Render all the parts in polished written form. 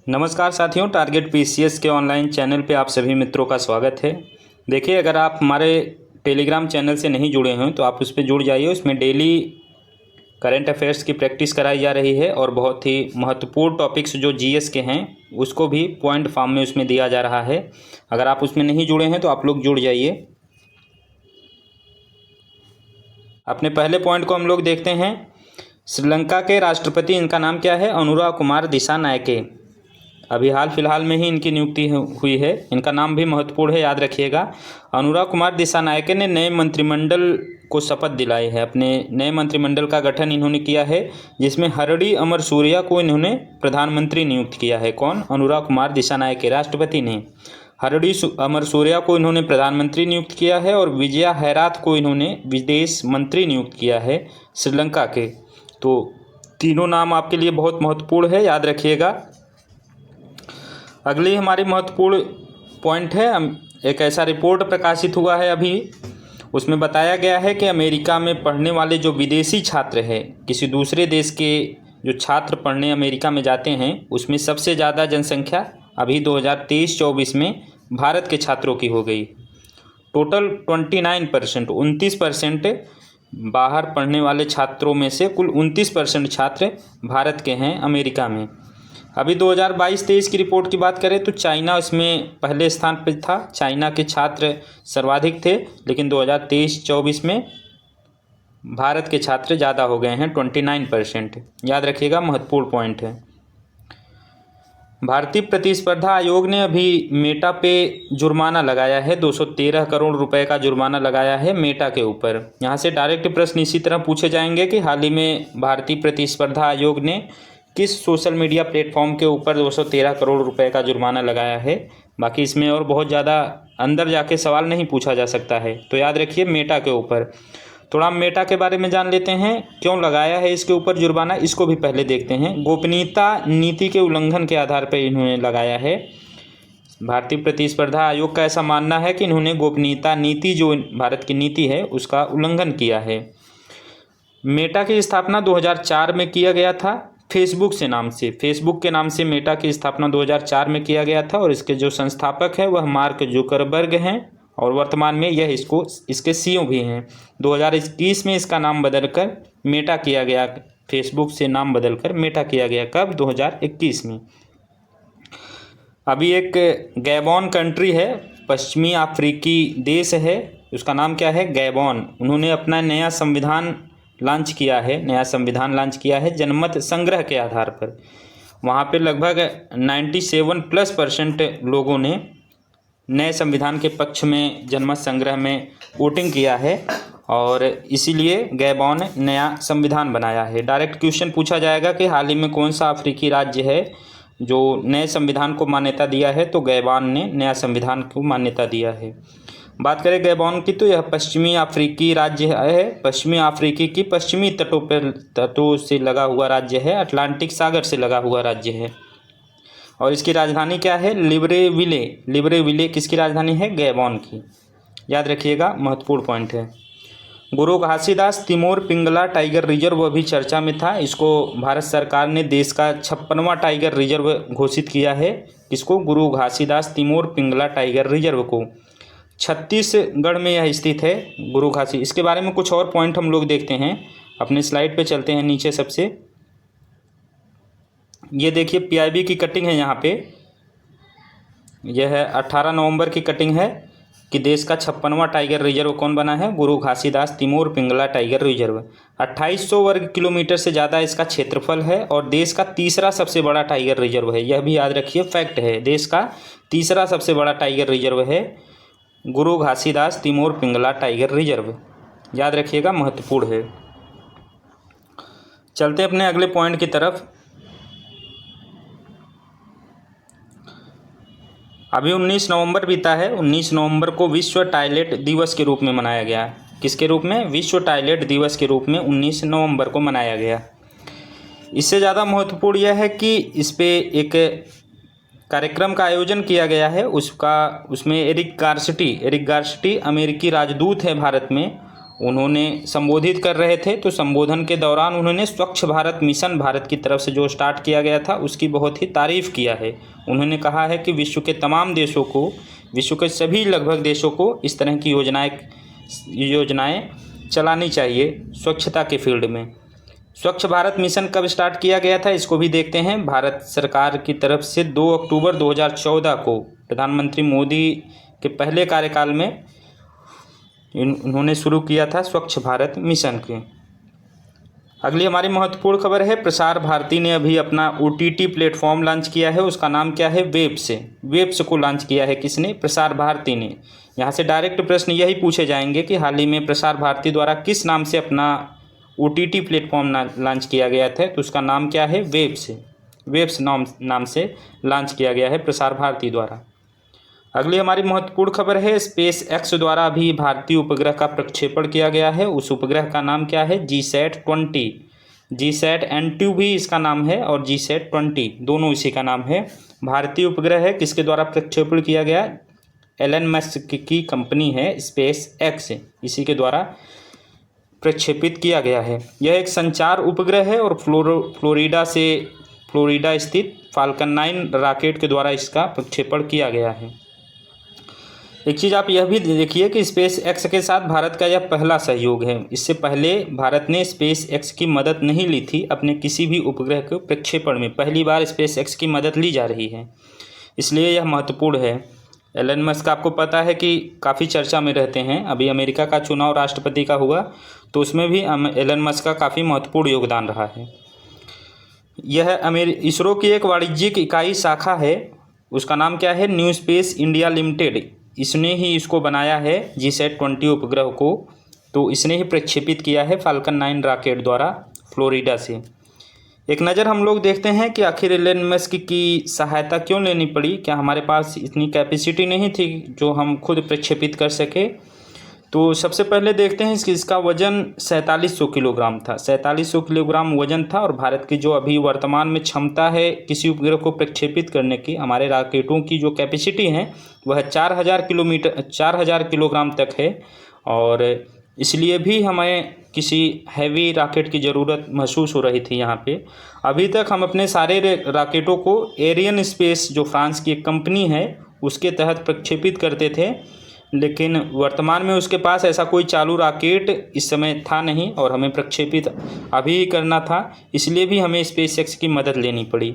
नमस्कार साथियों, target PCS के ऑनलाइन चैनल पे आप सभी मित्रों का स्वागत है। देखिए, अगर आप हमारे टेलीग्राम चैनल से नहीं जुड़े हैं तो आप उस पर जुड़ जाइए। उसमें डेली करंट अफेयर्स की प्रैक्टिस कराई जा रही है और बहुत ही महत्वपूर्ण टॉपिक्स जो जीएस के हैं उसको भी पॉइंट फॉर्म में उसमें दिया जा रहा है। अगर आप उसमें नहीं जुड़े हैं तो आप लोग जुड़ जाइए। अपने पहले पॉइंट को हम लोग देखते हैं। श्रीलंका के राष्ट्रपति, इनका नाम क्या है? अनुरा कुमार दिसानायके। अभी हाल फिलहाल में ही इनकी नियुक्ति हुई है। इनका नाम भी महत्वपूर्ण है, याद रखिएगा। अनुरा कुमार दिसानायके ने नए मंत्रिमंडल को शपथ दिलाई है। अपने नए मंत्रिमंडल का गठन इन्होंने किया है, जिसमें हरडी अमरसूरिया को इन्होंने प्रधानमंत्री नियुक्त किया है। कौन? अनुरा कुमार दिसानायके, राष्ट्रपति ने। हरडी अमरसूरिया को इन्होंने प्रधानमंत्री नियुक्त किया है और विजया हैरात को इन्होंने विदेश मंत्री नियुक्त किया है श्रीलंका के। तो तीनों नाम आपके लिए बहुत महत्वपूर्ण है, याद रखिएगा। अगली हमारी महत्वपूर्ण पॉइंट है, एक ऐसा रिपोर्ट प्रकाशित हुआ है अभी, उसमें बताया गया है कि अमेरिका में पढ़ने वाले जो विदेशी छात्र हैं, किसी दूसरे देश के जो छात्र पढ़ने अमेरिका में जाते हैं, उसमें सबसे ज़्यादा जनसंख्या अभी 2023-24 में भारत के छात्रों की हो गई। टोटल 29% बाहर पढ़ने वाले छात्रों में से कुल 29% छात्र भारत के हैं अमेरिका में। अभी 2022-23 की रिपोर्ट की बात करें तो चाइना इसमें पहले स्थान पर था। चाइना के छात्र सर्वाधिक थे, लेकिन 2023-24 में भारत के छात्र ज़्यादा हो गए हैं, 29%। याद रखिएगा, महत्वपूर्ण पॉइंट है। भारतीय प्रतिस्पर्धा आयोग ने अभी मेटा पे जुर्माना लगाया है। 213 करोड़ रुपए का जुर्माना लगाया है मेटा के ऊपर। यहाँ से डायरेक्ट प्रश्न इसी तरह पूछे जाएंगे कि हाल ही में भारतीय प्रतिस्पर्धा आयोग ने किस सोशल मीडिया प्लेटफॉर्म के ऊपर 213 करोड़ रुपए का जुर्माना लगाया है। बाकी इसमें और बहुत ज़्यादा अंदर जाके सवाल नहीं पूछा जा सकता है, तो याद रखिए मेटा के ऊपर। थोड़ा हम मेटा के बारे में जान लेते हैं, क्यों लगाया है इसके ऊपर जुर्माना, इसको भी पहले देखते हैं। गोपनीयता नीति के उल्लंघन के आधार पर इन्होंने लगाया है। भारतीय प्रतिस्पर्धा आयोग का ऐसा मानना है कि इन्होंने गोपनीयता नीति, जो भारत की नीति है, उसका उल्लंघन किया है। मेटा की स्थापना 2004 में किया गया था। फेसबुक के नाम से मेटा की स्थापना 2004 में किया गया था और इसके जो संस्थापक हैं वह मार्क जुकरबर्ग हैं और वर्तमान में यह इसके सीईओ भी हैं। 2021 में इसका नाम बदलकर मेटा किया गया। फेसबुक से नाम बदलकर मेटा किया गया। कब? 2021 में। अभी एक गैबॉन कंट्री है, पश्चिमी अफ्रीकी देश है, उसका नाम क्या है? गैबॉन। उन्होंने अपना नया संविधान लॉन्च किया है जनमत संग्रह के आधार पर। वहाँ पे लगभग 97+ % लोगों ने नए संविधान के पक्ष में जनमत संग्रह में वोटिंग किया है और इसीलिए गैबॉन ने नया संविधान बनाया है। डायरेक्ट क्वेश्चन पूछा जाएगा कि हाल ही में कौन सा अफ्रीकी राज्य है जो नए संविधान को मान्यता दिया है, तो गैबॉन ने नया संविधान को मान्यता दिया है। बात करें गैबॉन की तो यह पश्चिमी अफ्रीकी राज्य है। पश्चिमी अफ्रीकी की पश्चिमी तटों से लगा हुआ राज्य है, अटलांटिक सागर से लगा हुआ राज्य है। और इसकी राजधानी क्या है? लिब्रेविले किसकी राजधानी है? गैबॉन की। याद रखिएगा, महत्वपूर्ण पॉइंट है। गुरु घासीदास तिमोर पिंगला टाइगर रिजर्व भी चर्चा में था। इसको भारत सरकार ने देश का 56वां टाइगर रिजर्व घोषित किया है। किसको? गुरु घासीदास तिमोर पिंगला टाइगर रिजर्व को। छत्तीसगढ़ में यह स्थित है, गुरु घासी। इसके बारे में कुछ और पॉइंट हम लोग देखते हैं। अपने स्लाइड पे चलते हैं नीचे सबसे। ये देखिए पीआईबी की कटिंग है यहाँ पे। यह है 18 नवंबर की कटिंग है कि देश का 56वां टाइगर रिजर्व कौन बना है? Guru Ghasidas Tamor Pingla tiger reserve. 2800 वर्ग किलोमीटर से ज़्यादा इसका क्षेत्रफल है और देश का तीसरा सबसे बड़ा टाइगर रिजर्व है। यह भी याद रखिए, फैक्ट है। देश का तीसरा सबसे बड़ा टाइगर रिजर्व है गुरु घासीदास तिमोर पिंगला टाइगर रिजर्व। याद रखिएगा, महत्वपूर्ण है। चलते अपने अगले पॉइंट की तरफ। अभी 19 नवंबर बीता है। 19 नवंबर को विश्व टॉयलेट दिवस के रूप में मनाया गया। किसके रूप में? विश्व टॉयलेट दिवस के रूप में 19 नवंबर को मनाया गया। इससे ज़्यादा महत्वपूर्ण यह है कि इस पे एक कार्यक्रम का आयोजन किया गया है। उसमें एरिक गार्सिटी अमेरिकी राजदूत है भारत में, उन्होंने संबोधित कर रहे थे। तो संबोधन के दौरान उन्होंने स्वच्छ भारत मिशन भारत की तरफ से जो स्टार्ट किया गया था उसकी बहुत ही तारीफ़ किया है। उन्होंने कहा है कि विश्व के तमाम देशों को, विश्व के सभी लगभग देशों को इस तरह की योजनाएं चलानी चाहिए स्वच्छता के फील्ड में। स्वच्छ भारत मिशन कब स्टार्ट किया गया था इसको भी देखते हैं। भारत सरकार की तरफ से 2 अक्टूबर 2014 को प्रधानमंत्री मोदी के पहले कार्यकाल में उन्होंने शुरू किया था स्वच्छ भारत मिशन के। अगली हमारी महत्वपूर्ण खबर है, प्रसार भारती ने अभी अपना OTT प्लेटफॉर्म लॉन्च किया है। उसका नाम क्या है? वेब्स। वेब्स को लॉन्च किया है किसने? प्रसार भारती ने। यहाँ से डायरेक्ट प्रश्न यही पूछे जाएंगे कि हाल ही में प्रसार भारती द्वारा किस नाम से अपना OTT प्लेटफॉर्म लॉन्च किया गया था? तो उसका नाम क्या है? वेब्स। वेब्स नाम से लॉन्च किया गया है प्रसार भारती द्वारा। अगली हमारी महत्वपूर्ण खबर है, स्पेस एक्स द्वारा अभी भारतीय उपग्रह का प्रक्षेपण किया गया है। उस उपग्रह का नाम क्या है? GSAT-20। GSAT-N2 भी इसका नाम है और GSAT-20 दोनों इसी का नाम है। भारतीय उपग्रह है, किसके द्वारा प्रक्षेपण किया गया? एलन मस्क की कंपनी है स्पेस एक्स, इसी के द्वारा प्रक्षेपित किया गया है। यह एक संचार उपग्रह है और फ्लोरिडा स्थित फाल्कन 9 रॉकेट के द्वारा इसका प्रक्षेपण किया गया है। एक चीज़ आप यह भी देखिए कि स्पेस एक्स के साथ भारत का यह पहला सहयोग है। इससे पहले भारत ने स्पेस एक्स की मदद नहीं ली थी अपने किसी भी उपग्रह के प्रक्षेपण में। पहली बार स्पेस एक्स की मदद ली जा रही है, इसलिए यह महत्वपूर्ण है। एलन मस्क आपको पता है कि काफ़ी चर्चा में रहते हैं। अभी अमेरिका का चुनाव राष्ट्रपति का हुआ तो उसमें भी एलन मस्क का काफ़ी महत्वपूर्ण योगदान रहा है। यह इसरो की एक वाणिज्यिक इकाई शाखा है, उसका नाम क्या है? New space India limited. इसने ही इसको बनाया है GSAT-20 उपग्रह को, तो इसने ही प्रक्षेपित किया है फाल्कन 9 रॉकेट द्वारा फ्लोरिडा से। एक नज़र हम लोग देखते हैं कि आखिर एलन मस्क की सहायता क्यों लेनी पड़ी। क्या हमारे पास इतनी कैपेसिटी नहीं थी जो हम खुद प्रक्षेपित कर सके? तो सबसे पहले देखते हैं कि इसका वज़न 4700 किलोग्राम था। 4700 किलोग्राम वज़न था और भारत की जो अभी वर्तमान में क्षमता है किसी उपग्रह को प्रक्षेपित करने की, हमारे रॉकेटों की जो कैपेसिटी है वह 4000 किलोग्राम तक है और इसलिए भी हमें किसी हैवी रॉकेट की ज़रूरत महसूस हो रही थी यहाँ पे। अभी तक हम अपने सारे रॉकेटों को एरियन स्पेस जो फ्रांस की एक कंपनी है उसके तहत प्रक्षेपित करते थे, लेकिन वर्तमान में उसके पास ऐसा कोई चालू रॉकेट इस समय था नहीं और हमें प्रक्षेपित अभी ही करना था, इसलिए भी हमें स्पेस एक्स की मदद लेनी पड़ी।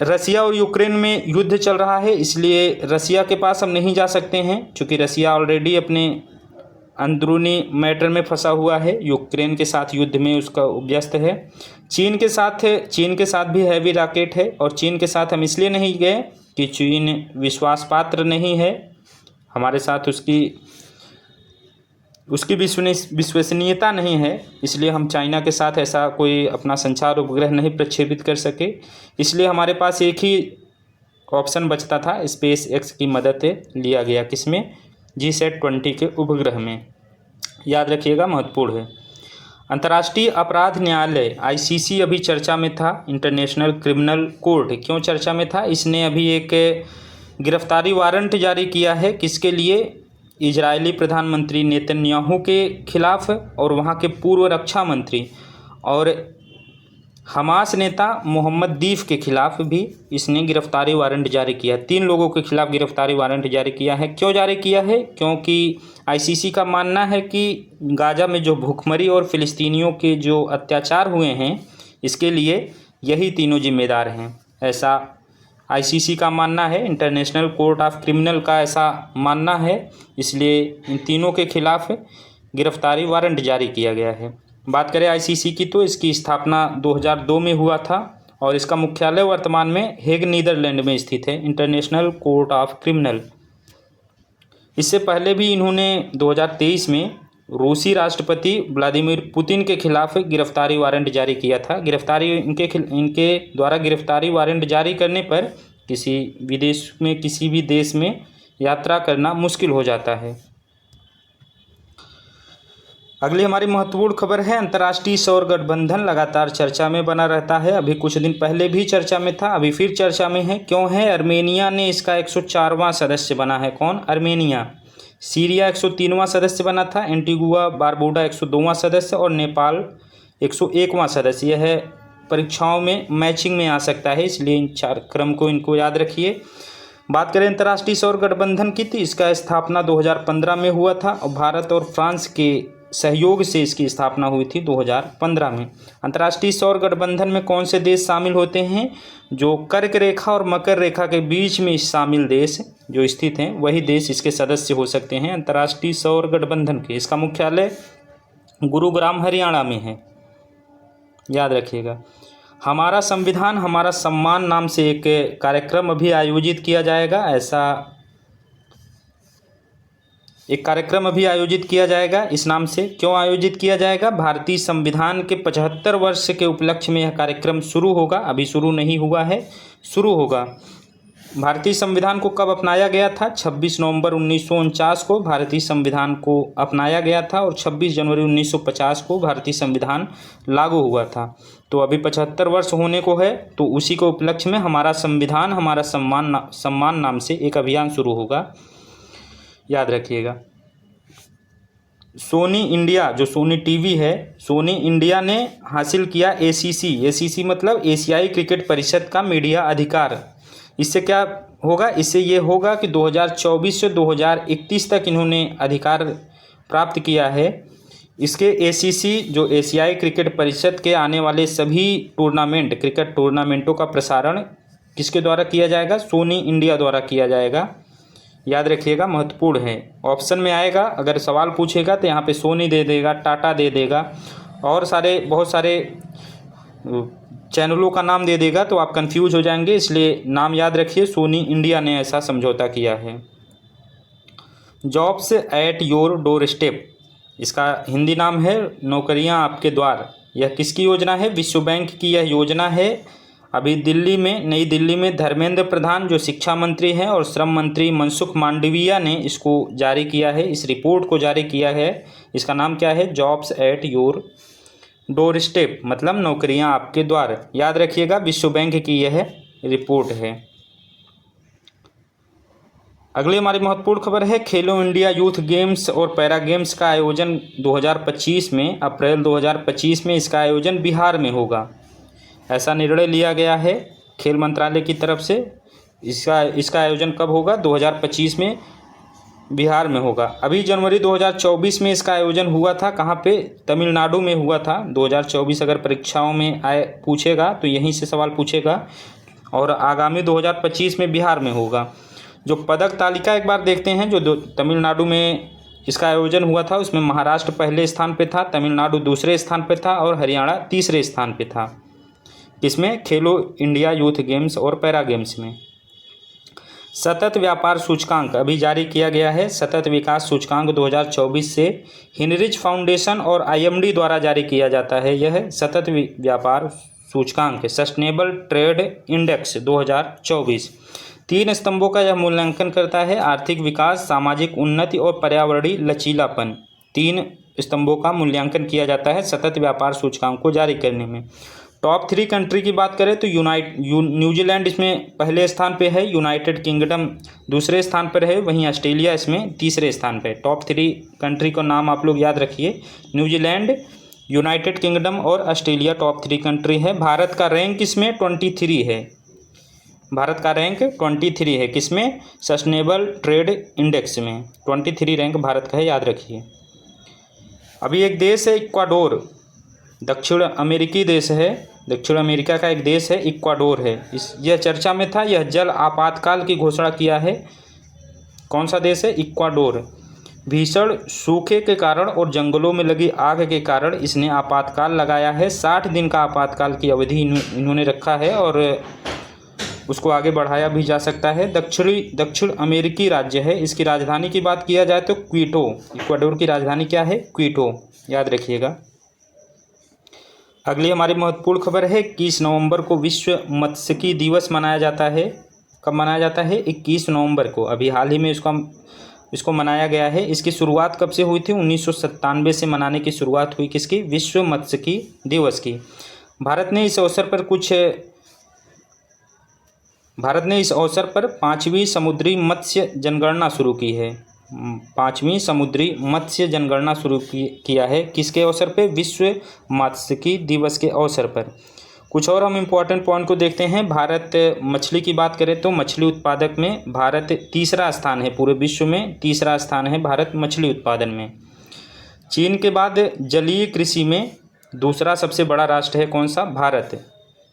रसिया और यूक्रेन में युद्ध चल रहा है, इसलिए रसिया के पास हम नहीं जा सकते हैं क्योंकि रसिया ऑलरेडी अपने अंदरूनी मैटर में फंसा हुआ है। यूक्रेन के साथ युद्ध में उसका व्यस्त है। चीन के साथ भी हैवी रॉकेट है और चीन के साथ हम इसलिए नहीं गए कि चीन विश्वास पात्र नहीं है हमारे साथ, उसकी विश्वसनीयता नहीं है, इसलिए हम चाइना के साथ ऐसा कोई अपना संचार उपग्रह नहीं प्रक्षेपित कर सके। इसलिए हमारे पास एक ही ऑप्शन बचता था, स्पेस एक्स की मदद लिया गया। किसमें? GSAT-20 के उपग्रह में। याद रखिएगा, महत्वपूर्ण है। अंतर्राष्ट्रीय अपराध न्यायालय ICC अभी चर्चा में था। इंटरनेशनल क्रिमिनल कोर्ट क्यों चर्चा में था? इसने अभी एक गिरफ्तारी वारंट जारी किया है। किसके लिए? इजरायली प्रधानमंत्री नेतन्याहू के खिलाफ और वहां के पूर्व रक्षा मंत्री और हमास नेता मोहम्मद दीफ के खिलाफ भी इसने गिरफ्तारी वारंट जारी किया है। 3 लोगों के खिलाफ गिरफ्तारी वारंट जारी किया है। क्यों जारी किया है? क्योंकि ICC का मानना है कि गाजा में जो भूखमरी और फ़िलिस्तीनियों के जो अत्याचार हुए हैं इसके लिए यही तीनों जिम्मेदार हैं, ऐसा ICC का मानना है। इंटरनेशनल कोर्ट ऑफ क्रिमिनल का ऐसा मानना है, इसलिए इन तीनों के खिलाफ गिरफ्तारी वारंट जारी किया गया है। बात करें ICC की तो इसकी स्थापना 2002 में हुआ था और इसका मुख्यालय वर्तमान में हेग नीदरलैंड में स्थित है। International court of criminal. इससे पहले भी इन्होंने 2023 में रूसी राष्ट्रपति व्लादिमीर पुतिन के खिलाफ गिरफ्तारी वारंट जारी किया था। इनके द्वारा गिरफ्तारी वारंट जारी करने पर किसी भी देश में यात्रा करना मुश्किल हो जाता है। अगली हमारी महत्वपूर्ण खबर है, अंतर्राष्ट्रीय सौर गठबंधन लगातार चर्चा में बना रहता है। अभी कुछ दिन पहले भी चर्चा में था, अभी फिर चर्चा में है। क्यों है? अर्मेनिया ने इसका 104वां सदस्य बना है। कौन? अर्मेनिया। सीरिया 103वां सदस्य बना था, एंटीगुआ बारबूडा 102वां सदस्य और नेपाल 101वां सदस्य। यह परीक्षाओं में मैचिंग में आ सकता है, इसलिए इन 4 क्रम को इनको याद रखिए। बात करें अंतर्राष्ट्रीय सौर गठबंधन की, तो इसका स्थापना 2015 में हुआ था और भारत और फ्रांस के सहयोग से इसकी स्थापना हुई थी 2015 में। अंतर्राष्ट्रीय सौर गठबंधन में कौन से देश शामिल होते हैं? जो कर्क रेखा और मकर रेखा के बीच में शामिल देश जो स्थित हैं वही देश इसके सदस्य हो सकते हैं अंतर्राष्ट्रीय सौर गठबंधन के। इसका मुख्यालय गुरुग्राम हरियाणा में है, याद रखिएगा। हमारा संविधान हमारा सम्मान नाम से एक कार्यक्रम अभी आयोजित किया जाएगा। ऐसा एक कार्यक्रम अभी आयोजित किया जाएगा। इस नाम से क्यों आयोजित किया जाएगा? भारतीय संविधान के 75 वर्ष के उपलक्ष्य में यह कार्यक्रम शुरू होगा। अभी शुरू नहीं हुआ है, शुरू होगा। भारतीय संविधान को कब अपनाया गया था? 26 नवंबर 1949 को भारतीय संविधान को अपनाया गया था और 26 जनवरी 1950 को भारतीय संविधान लागू हुआ था। तो अभी 75 वर्ष होने को है, तो उसी के उपलक्ष्य में हमारा संविधान हमारा सम्मान नाम से एक अभियान शुरू होगा, याद रखिएगा। सोनी इंडिया, जो सोनी टीवी है, सोनी इंडिया ने हासिल किया एसीसी मतलब एशियाई क्रिकेट परिषद का मीडिया अधिकार। इससे क्या होगा? इससे ये होगा कि 2024 से 2031 तक इन्होंने अधिकार प्राप्त किया है। इसके एसीसी जो एशियाई क्रिकेट परिषद के आने वाले सभी क्रिकेट टूर्नामेंटों का प्रसारण किसके द्वारा किया जाएगा? सोनी इंडिया द्वारा किया जाएगा, याद रखिएगा, महत्वपूर्ण है। ऑप्शन में आएगा, अगर सवाल पूछेगा तो यहाँ पे सोनी दे देगा, टाटा दे देगा और बहुत सारे चैनलों का नाम दे देगा, तो आप कंफ्यूज हो जाएंगे। इसलिए नाम याद रखिए, सोनी इंडिया ने ऐसा समझौता किया है। Jobs at your door step, इसका हिंदी नाम है नौकरियां आपके द्वार। यह किसकी योजना है? विश्व बैंक की यह योजना है। अभी नई दिल्ली में धर्मेंद्र प्रधान जो शिक्षा मंत्री हैं और श्रम मंत्री मनसुख मांडविया ने इसको जारी किया है, इस रिपोर्ट को जारी किया है। इसका नाम क्या है? Jobs at your door step मतलब नौकरियां आपके द्वार, याद रखिएगा। विश्व बैंक की यह रिपोर्ट है। अगली हमारी महत्वपूर्ण खबर है खेलो इंडिया यूथ गेम्स और पैरा गेम्स का आयोजन 2025 में, अप्रैल 2025 में इसका आयोजन बिहार में होगा। ऐसा निर्णय लिया गया है खेल मंत्रालय की तरफ से। इसका आयोजन कब होगा? 2025 में बिहार में होगा। अभी जनवरी 2024 में इसका आयोजन हुआ था, कहाँ पे? तमिलनाडु में हुआ था। 2024 अगर परीक्षाओं में पूछेगा तो यहीं से सवाल पूछेगा और आगामी 2025 में बिहार में होगा। जो पदक तालिका एक बार देखते हैं, जो तमिलनाडु में इसका आयोजन हुआ था उसमें महाराष्ट्र पहले स्थान पे था, तमिलनाडु दूसरे स्थान पे था और हरियाणा तीसरे स्थान पे था। इसमें खेलो इंडिया यूथ गेम्स और पैरा गेम्स में। सतत व्यापार सूचकांक अभी जारी किया गया है। सतत विकास सूचकांक 2024 से हिनरिच फाउंडेशन और IMD द्वारा जारी किया जाता है। यह सतत व्यापार सूचकांक सस्टेनेबल ट्रेड इंडेक्स 2024 3 स्तंभों का यह मूल्यांकन करता है। आर्थिक विकास, सामाजिक उन्नति और पर्यावरणीय लचीलापन, 3 स्तंभों का मूल्यांकन किया जाता है सतत व्यापार सूचकांक को जारी करने में। टॉप 3 कंट्री की बात करें तो न्यूजीलैंड इसमें पहले स्थान पे है, यूनाइटेड किंगडम दूसरे स्थान पर है, वहीं ऑस्ट्रेलिया इसमें तीसरे स्थान पे। टॉप 3 कंट्री का नाम आप लोग याद रखिए, न्यूजीलैंड, यूनाइटेड किंगडम और ऑस्ट्रेलिया टॉप 3 कंट्री है। भारत का रैंक इसमें 23 है। भारत का रैंक 23 है, किसमें? सस्टेनेबल ट्रेड इंडेक्स में 23 रैंक भारत का है, याद रखिए। अभी एक देश है इक्वाडोर, दक्षिण अमेरिकी देश है, दक्षिण अमेरिका का एक देश है, इक्वाडोर है। यह चर्चा में था, यह जल आपातकाल की घोषणा किया है। कौन सा देश है? इक्वाडोर। भीषण सूखे के कारण और जंगलों में लगी आग के कारण इसने आपातकाल लगाया है। 60 दिन का आपातकाल की अवधि इन्होंने रखा है और उसको आगे बढ़ाया भी जा सकता है। दक्षिण अमेरिकी राज्य है। इसकी राजधानी की बात किया जाए तो क्विटो, इक्वाडोर की राजधानी क्या है? क्विटो, याद रखिएगा। अगली हमारी महत्वपूर्ण खबर है 21 नवंबर को विश्व मत्स्यिकी दिवस मनाया जाता है। कब मनाया जाता है? 21 नवंबर को। अभी हाल ही में इसको मनाया गया है। इसकी शुरुआत कब से हुई थी? 1997 से मनाने की शुरुआत हुई किसकी? विश्व मत्स्यिकी दिवस की। भारत ने इस अवसर पर 5वीं समुद्री मत्स्य जनगणना शुरू की है। 5वीं समुद्री मत्स्य जनगणना शुरू किया है। किसके अवसर पे? विश्व मात्स्यिकी दिवस के अवसर पर। कुछ और हम इम्पोर्टेंट पॉइंट को देखते हैं। भारत मछली की बात करें तो मछली उत्पादक में भारत तीसरा स्थान है, पूरे विश्व में तीसरा स्थान है भारत मछली उत्पादन में। चीन के बाद जलीय कृषि में दूसरा सबसे बड़ा राष्ट्र है कौन सा? भारत।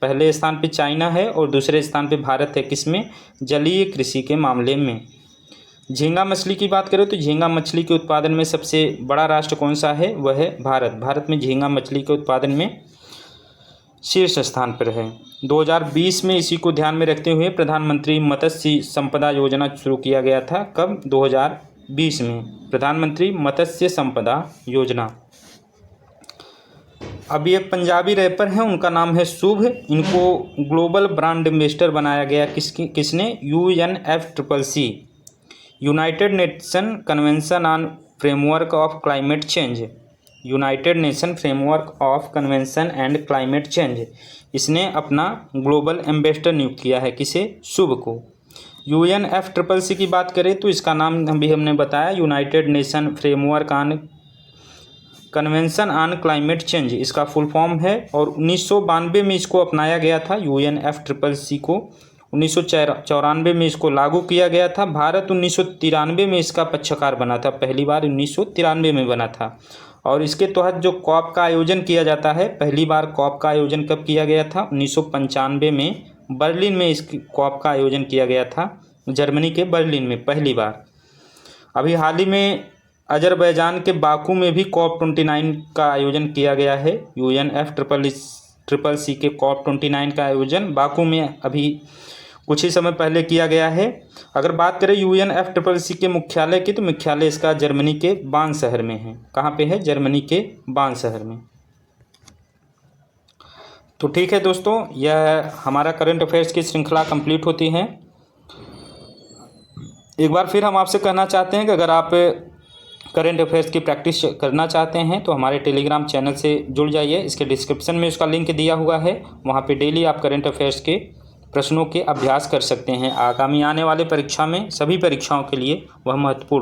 पहले स्थान पे चाइना है और दूसरे स्थान पे भारत है, किसमें? जलीय कृषि के मामले में। झींगा मछली की बात करें तो झींगा मछली के उत्पादन में सबसे बड़ा राष्ट्र कौन सा है? वह है भारत। भारत में झींगा मछली के उत्पादन में शीर्ष स्थान पर है। 2020 में इसी को ध्यान में रखते हुए प्रधानमंत्री मत्स्य संपदा योजना शुरू किया गया था। कब? 2020 में प्रधानमंत्री मत्स्य संपदा योजना। अभी एक पंजाबी रैपर हैं, उनका नाम है शुभ। इनको ग्लोबल ब्रांड एम्बेसडर बनाया गया किसने? UNFCCC, United nation convention on framework of climate change. United nation framework of convention and climate change, इसने अपना ग्लोबल एम्बेसडर नियुक्त किया है। किसे? शुभ को। UNFCCC की बात करें तो इसका नाम अभी हमने बताया, United nation framework on convention on climate change, इसका फुल फॉर्म है। और 1992 में इसको अपनाया गया था UNFCCC को। 1994 में इसको लागू किया गया था। भारत 1993 में इसका पक्षकार बना था, पहली बार 1993 में बना था। और इसके तहत जो कॉप का आयोजन किया जाता है, पहली बार कॉप का आयोजन कब किया गया था? 1995 में बर्लिन में इस कॉप का आयोजन किया गया था, जर्मनी के बर्लिन में पहली बार। अभी हाल ही में अजरबैजान के बाकू में भी COP 29 का आयोजन किया गया है। UNFCCC के COP 29 का आयोजन बाकू में अभी कुछ ही समय पहले किया गया है। अगर बात करें UNFCCC के मुख्यालय की, तो मुख्यालय इसका जर्मनी के बान शहर में है। कहाँ पे है? जर्मनी के बान शहर में। तो ठीक है दोस्तों, यह हमारा करंट अफेयर्स की श्रृंखला कंप्लीट होती है। एक बार फिर हम आपसे कहना चाहते हैं कि अगर आप करंट अफेयर्स की प्रैक्टिस करना चाहते हैं तो हमारे टेलीग्राम चैनल से जुड़ जाइए। इसके डिस्क्रिप्शन में उसका लिंक दिया हुआ है, वहाँ पे डेली आप करंट अफेयर्स के प्रश्नों के अभ्यास कर सकते हैं। आगामी आने वाले परीक्षा में, सभी परीक्षाओं के लिए वह महत्वपूर्ण